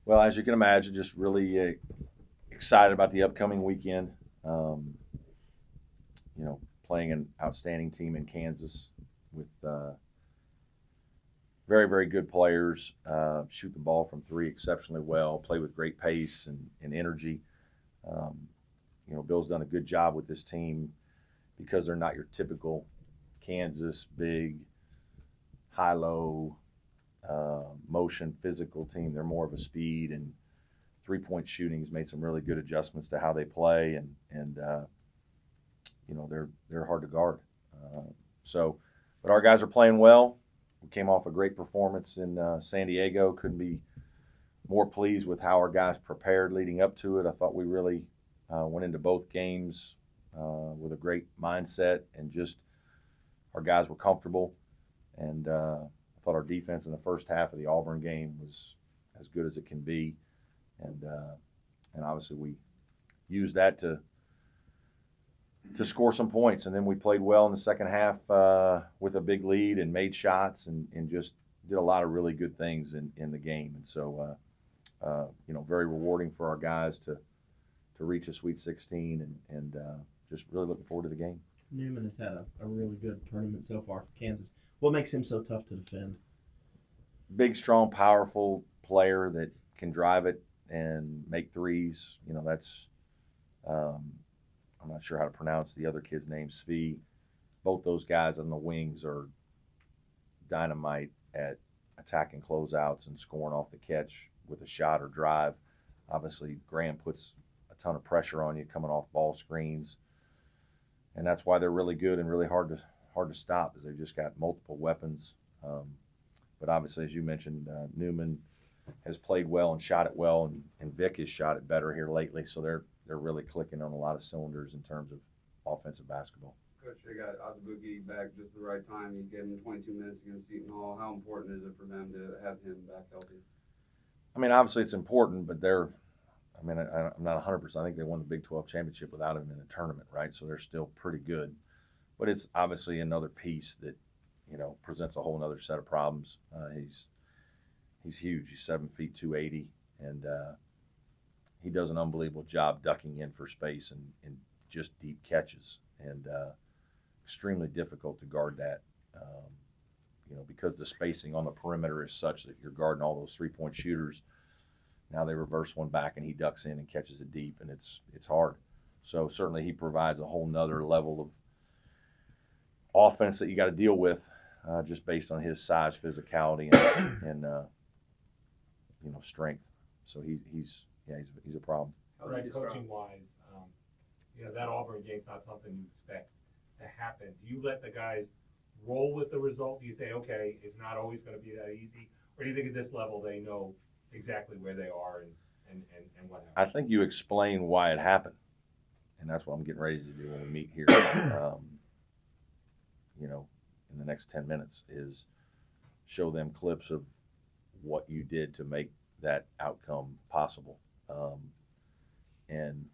Well, as you can imagine, just really excited about the upcoming weekend. Um, Playing an outstanding team in Kansas with very, very good players, shoot the ball from three exceptionally well, play with great pace and energy. Um, Bill's done a good job with this team because they're not your typical Kansas big, high low, motion physical team. They're more of a speed and 3-point shooting. He's made some really good adjustments to how they play, and they're hard to guard. But our guys are playing well. We came off a great performance in San Diego. Couldn't be more pleased with how our guys prepared leading up to it. I thought we really went into both games with a great mindset, and just our guys were comfortable. And I thought our defense in the first half of the Auburn game was as good as it can be, and obviously we used that to score some points. And then we played well in the second half with a big lead and made shots and just did a lot of really good things in the game. And so, very rewarding for our guys to reach a Sweet 16 and just really looking forward to the game. Newman has had a really good tournament so far for Kansas. What makes him so tough to defend? Big, strong, powerful player that can drive it and make threes. That's I'm not sure how to pronounce the other kid's name, Svi. Both those guys on the wings are dynamite at attacking closeouts and scoring off the catch with a shot or drive. Obviously, Graham puts a ton of pressure on you coming off ball screens, and that's why they're really good and really hard to stop, is they've just got multiple weapons. But obviously, as you mentioned, Newman has played well and shot it well, and Vic has shot it better here lately. So they're really clicking on a lot of cylinders in terms of offensive basketball. Coach, they got Azubuike back just the right time. You gave him 22 minutes against Seton Hall. How important is it for them to have him back healthy? I mean, obviously it's important, but I'm not 100%. I think they won the Big 12 championship without him in the tournament, right? So they're still pretty good. But it's obviously another piece that, presents a whole other set of problems. He's huge. He's 7 feet 280, and he does an unbelievable job ducking in for space and just deep catches, and extremely difficult to guard that. Because the spacing on the perimeter is such that you're guarding all those 3-point shooters. Now they reverse one back and he ducks in and catches it deep, and it's hard. So certainly he provides a whole nother level of offense that you got to deal with, just based on his size, physicality, and strength. So he's a problem. Right, coaching wise, that Auburn game's not something you expect to happen. Do you let the guys roll with the result? Do you say, okay, it's not always going to be that easy, or do you think at this level they know exactly where they are and what happened? I think you explain why it happened, and that's what I'm getting ready to do when we meet here. In the next 10 minutes, is show them clips of what you did to make that outcome possible. And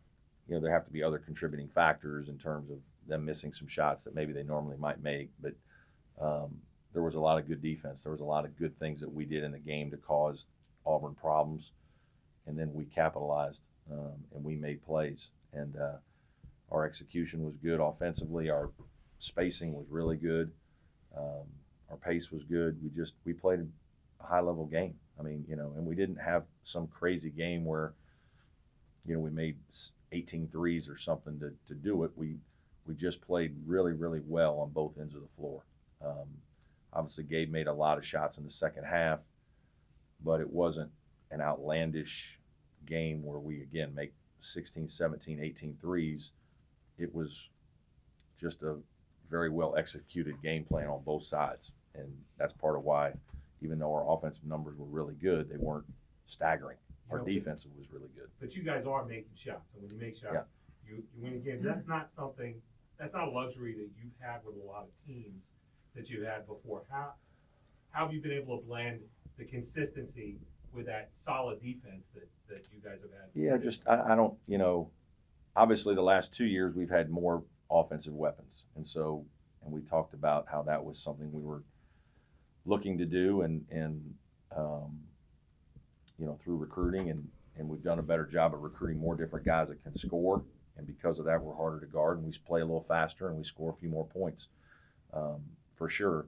there have to be other contributing factors in terms of them missing some shots that maybe they normally might make, but there was a lot of good defense. There was a lot of good things that we did in the game to cause Auburn problems, and then we capitalized and we made plays. And our execution was good offensively. Our spacing was really good. Our pace was good. We played a high-level game. I mean, and we didn't have some crazy game where, we made 18 threes or something to do it. We just played really, really well on both ends of the floor. Obviously, Gabe made a lot of shots in the second half, but it wasn't an outlandish game where we, again, make 16, 17, 18 threes. It was just a very well executed game plan on both sides. And that's part of why, even though our offensive numbers were really good, they weren't staggering. Our defensive was really good. But you guys are making shots, and when you make shots, you win games. That's not a luxury that you've had with a lot of teams that you've had before. How have you been able to blend the consistency with that solid defense that you guys have had? Yeah, I don't, obviously the last 2 years we've had more offensive weapons. And we talked about how that was something we were looking to do. And through recruiting, and we've done a better job of recruiting more different guys that can score. And because of that, we're harder to guard, and we play a little faster, and we score a few more points. For sure,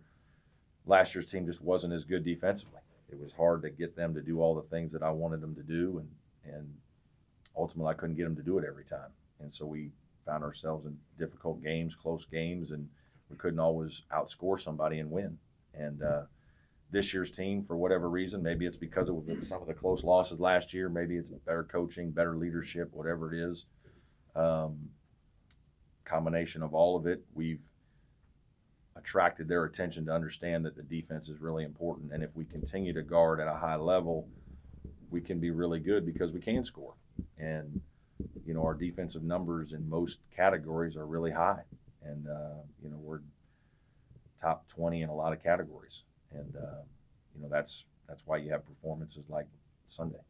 last year's team just wasn't as good defensively. It was hard to get them to do all the things that I wanted them to do, and ultimately I couldn't get them to do it every time. And so we found ourselves in difficult games, close games, and we couldn't always outscore somebody and win. And this year's team, for whatever reason, maybe it's because of some of the close losses last year, maybe it's better coaching, better leadership, whatever it is, combination of all of it, we've attracted their attention to understand that the defense is really important. And if we continue to guard at a high level, we can be really good because we can score. And, our defensive numbers in most categories are really high. And, we're top 20 in a lot of categories. And, that's why you have performances like Sunday.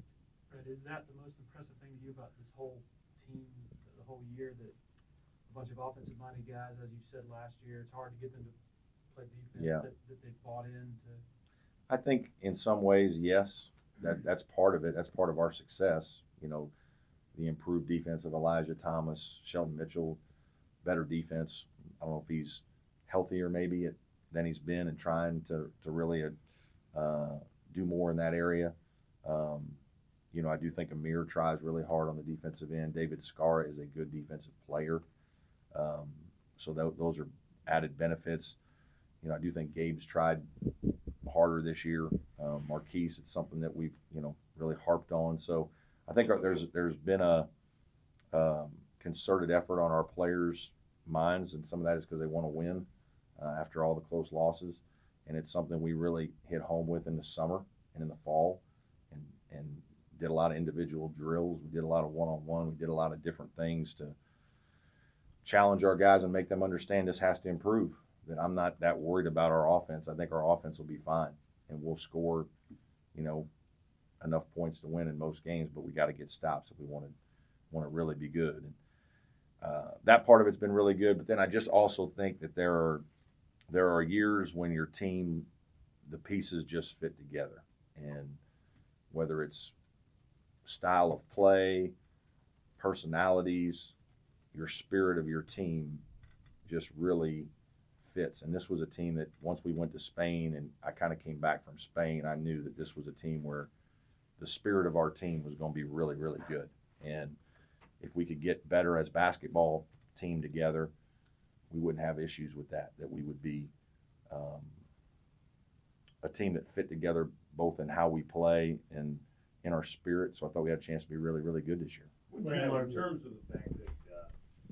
Right. Is that the most impressive thing to you about this whole team, the whole year, that a bunch of offensive-minded guys, as you said last year, it's hard to get them to play defense, Yeah. that they've bought into? I think in some ways, yes, that's part of it. That's part of our success. The improved defense of Elijah Thomas, Sheldon Mitchell, better defense. I don't know if he's healthier maybe than he's been, and trying to really do more in that area. I do think Amir tries really hard on the defensive end. David Scara is a good defensive player. So those are added benefits. I do think Gabe's tried harder this year. Marquise, it's something that we've, really harped on. So I think there's been a concerted effort on our players' minds, and some of that is because they want to win after all the close losses. And it's something we really hit home with in the summer and in the fall, and did a lot of individual drills. We did a lot of one-on-one. We did a lot of different things to challenge our guys and make them understand this has to improve, that I'm not that worried about our offense. I think our offense will be fine, and we'll score, enough points to win in most games, but we got to get stops if we want to really be good. And that part of it's been really good. But then I just also think that there are years when your team, the pieces just fit together, and whether it's style of play, personalities, your spirit of your team just really fits. And this was a team that once we went to Spain, and I kind of came back from Spain, I knew that this was a team where the spirit of our team was going to be really, really good. And if we could get better as basketball team together, we wouldn't have issues with that we would be a team that fit together both in how we play and in our spirit. So I thought we had a chance to be really, really good this year. In terms of the fact that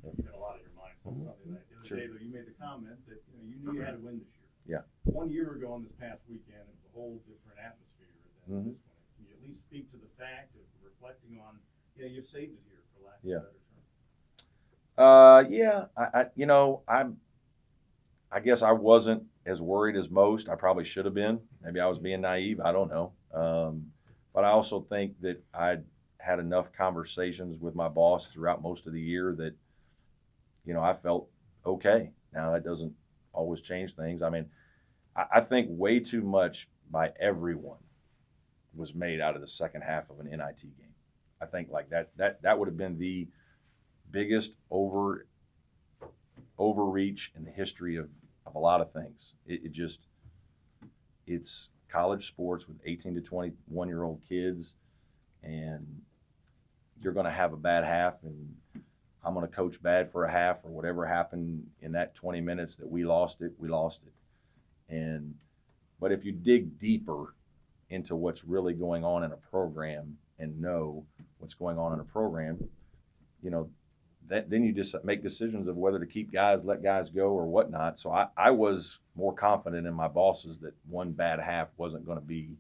you had a lot on your mind on Sunday night. The other day, though, you made the comment that you knew you had to win this year. Yeah. 1 year ago on this past weekend, it was a whole different atmosphere than this one. Can you at least speak to the fact of reflecting on, you've saved it here, for lack of a better term? I guess I wasn't as worried as most. I probably should have been. Maybe I was being naive. I don't know. But I also think that I'd had enough conversations with my boss throughout most of the year that, I felt okay. Now, that doesn't always change things. I mean, I think way too much by everyone was made out of the second half of an NIT game. I think like that would have been the biggest overreach in the history of a lot of things. It's college sports with 18 to 21-year-old kids, and you're going to have a bad half, and I'm going to coach bad for a half, or whatever happened in that 20 minutes that we lost it. But if you dig deeper into what's really going on in a program and know what's going on in a program, then you just make decisions of whether to keep guys, let guys go, or whatnot. So I was more confident in my bosses that one bad half wasn't going to be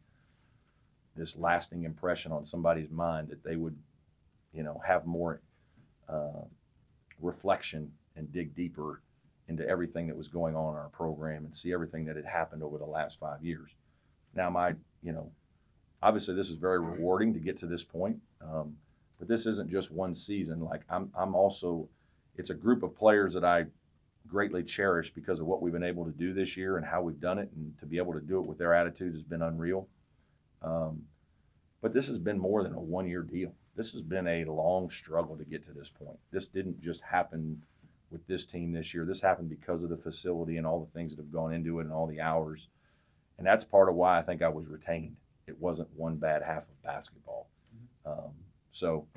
this lasting impression on somebody's mind, that they would, have more reflection and dig deeper into everything that was going on in our program and see everything that had happened over the last 5 years. Now, obviously this is very rewarding to get to this point. But this isn't just one season. Like I'm also, it's a group of players that I greatly cherish because of what we've been able to do this year and how we've done it, and to be able to do it with their attitudes has been unreal. But this has been more than a 1-year deal. This has been a long struggle to get to this point. This didn't just happen with this team this year. This happened because of the facility and all the things that have gone into it and all the hours. And that's part of why I think I was retained. It wasn't one bad half of basketball. So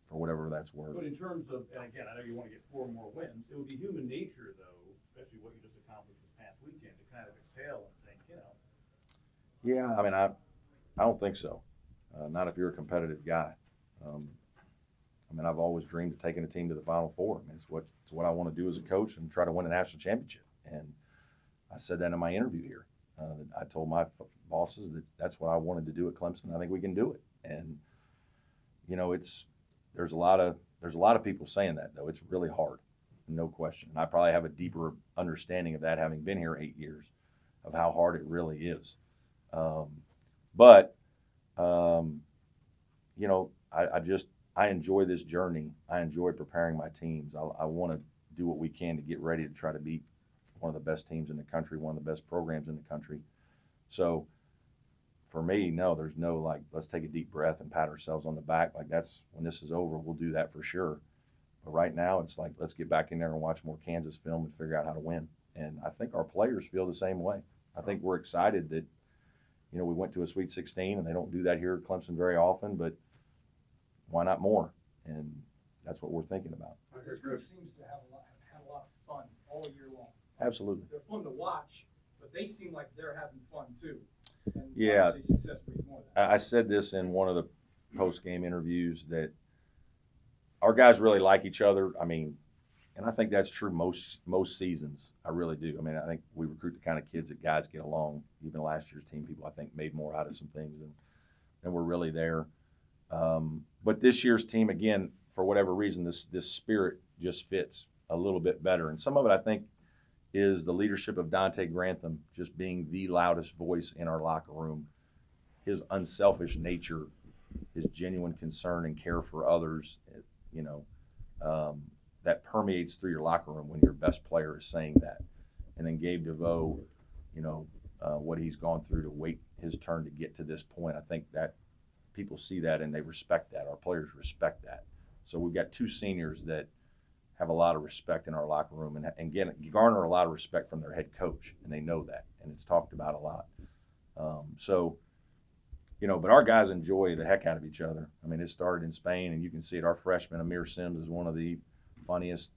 for whatever that's worth. But in terms of, and again, I know you want to get 4 more wins, it would be human nature, though, especially what you just accomplished this past weekend, to kind of exhale and think, Yeah, I mean, I don't think so. Not if you're a competitive guy. I mean, I've always dreamed of taking a team to the Final Four. I mean, it's what I want to do as a coach and try to win a national championship. And I said that in my interview here. I told my bosses that that's what I wanted to do at Clemson. I think we can do it. And there's a lot of people saying that, though. It's really hard, no question. And I probably have a deeper understanding of that, having been here 8 years, of how hard it really is. I enjoy this journey. I enjoy preparing my teams. I want to do what we can to get ready to try to beat one of the best teams in the country, one of the best programs in the country. So for me, no, there's no let's take a deep breath and pat ourselves on the back. That's when this is over, we'll do that for sure. But right now it's let's get back in there and watch more Kansas film and figure out how to win. And I think our players feel the same way. I think we're excited that, we went to a Sweet 16, and they don't do that here at Clemson very often, but why not more? And that's what we're thinking about. This group seems to have had a lot of fun all year long. Absolutely. They're fun to watch, but they seem like they're having fun too. And yeah. obviously success brings more of that. I said this in one of the post-game interviews that our guys really like each other. I mean, and I think that's true most seasons. I really do. I mean, I think we recruit the kind of kids that guys get along. Even last year's team, people I think made more out of some things than we're really there. But this year's team, again, for whatever reason, this spirit just fits a little bit better. And some of it, I think, is the leadership of Dante Grantham just being the loudest voice in our locker room. His unselfish nature, his genuine concern and care for others, that permeates through your locker room when your best player is saying that. And then Gabe DeVoe, what he's gone through to wait his turn to get to this point, I think that people see that and they respect that. Our players respect that. So we've got 2 seniors that have a lot of respect in our locker room and garner a lot of respect from their head coach, and they know that, and it's talked about a lot. But our guys enjoy the heck out of each other. I mean, it started in Spain, and you can see it. Our freshman, Amir Sims, is one of the funniest,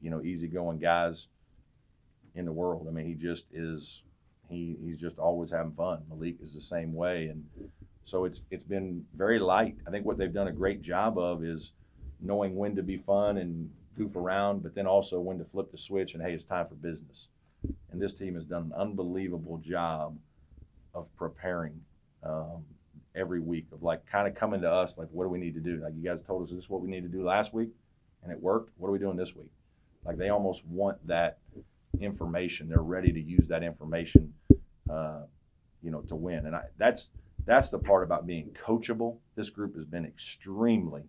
easygoing guys in the world. I mean, he just is. He's just always having fun. Malik is the same way, and so it's been very light. I think what they've done a great job of is knowing when to be fun and goof around, but then also when to flip the switch and, hey, it's time for business. And this team has done an unbelievable job of preparing every week, of kind of coming to us what do we need to do? You guys told us this is what we need to do last week, and it worked. What are we doing this week? They almost want that information. They're ready to use that information, to win. And that's the part about being coachable. This group has been extremely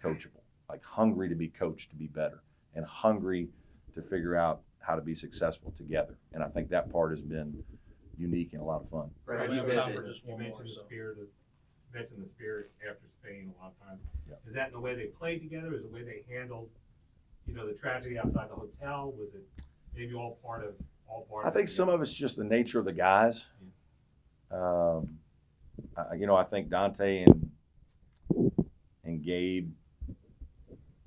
coachable, hungry to be coached, to be better, and hungry to figure out how to be successful together. And I think that part has been unique and a lot of fun. Right, You you mentioned mentioned the spirit after Spain a lot of times. Yeah. Is that in the way they played together? Is it the way they handled, the tragedy outside the hotel? Was it maybe all part of? I think some of it's just the nature of the guys. I think Dante and Gabe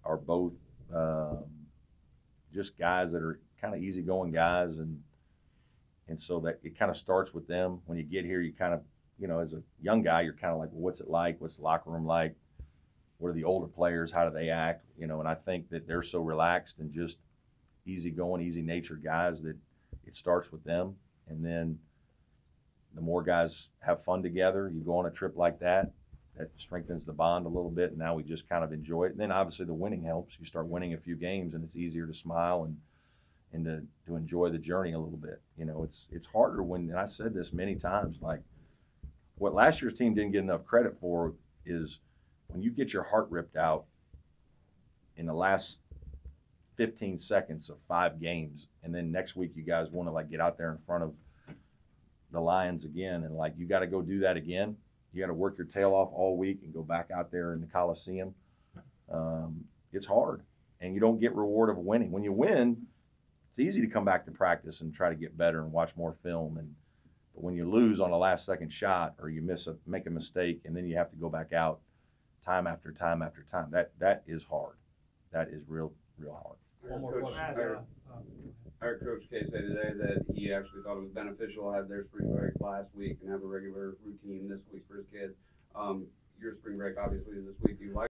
are both just guys that are kind of easygoing guys, and so that it kind of starts with them. When you get here, you kind of, as a young guy, you're kind of well, what's it like? What's the locker room like? What are the older players? How do they act? And I think that they're so relaxed and just easygoing, easy-natured guys that it starts with them. And then the more guys have fun together, you go on a trip like that strengthens the bond a little bit, and now we just kind of enjoy it. And then obviously the winning helps. You start winning a few games, and it's easier to smile and to enjoy the journey a little bit. It's harder and I said this many times, what last year's team didn't get enough credit for is when you get your heart ripped out in the last 15 seconds of 5 games, and then next week you guys want to get out there in front of the Lions again, and you got to go do that again. You got to work your tail off all week and go back out there in the Coliseum. It's hard, and you don't get reward of winning. When you win, it's easy to come back to practice and try to get better and watch more film. But when you lose on a last-second shot, or you make a mistake, and then you have to go back out time after time after time, that is hard. That is real hard. One more Coach, question. I heard Coach K say today that he actually thought it was beneficial to have their spring break last week and have a regular routine this week for his kids. Your spring break obviously is this week. Do you like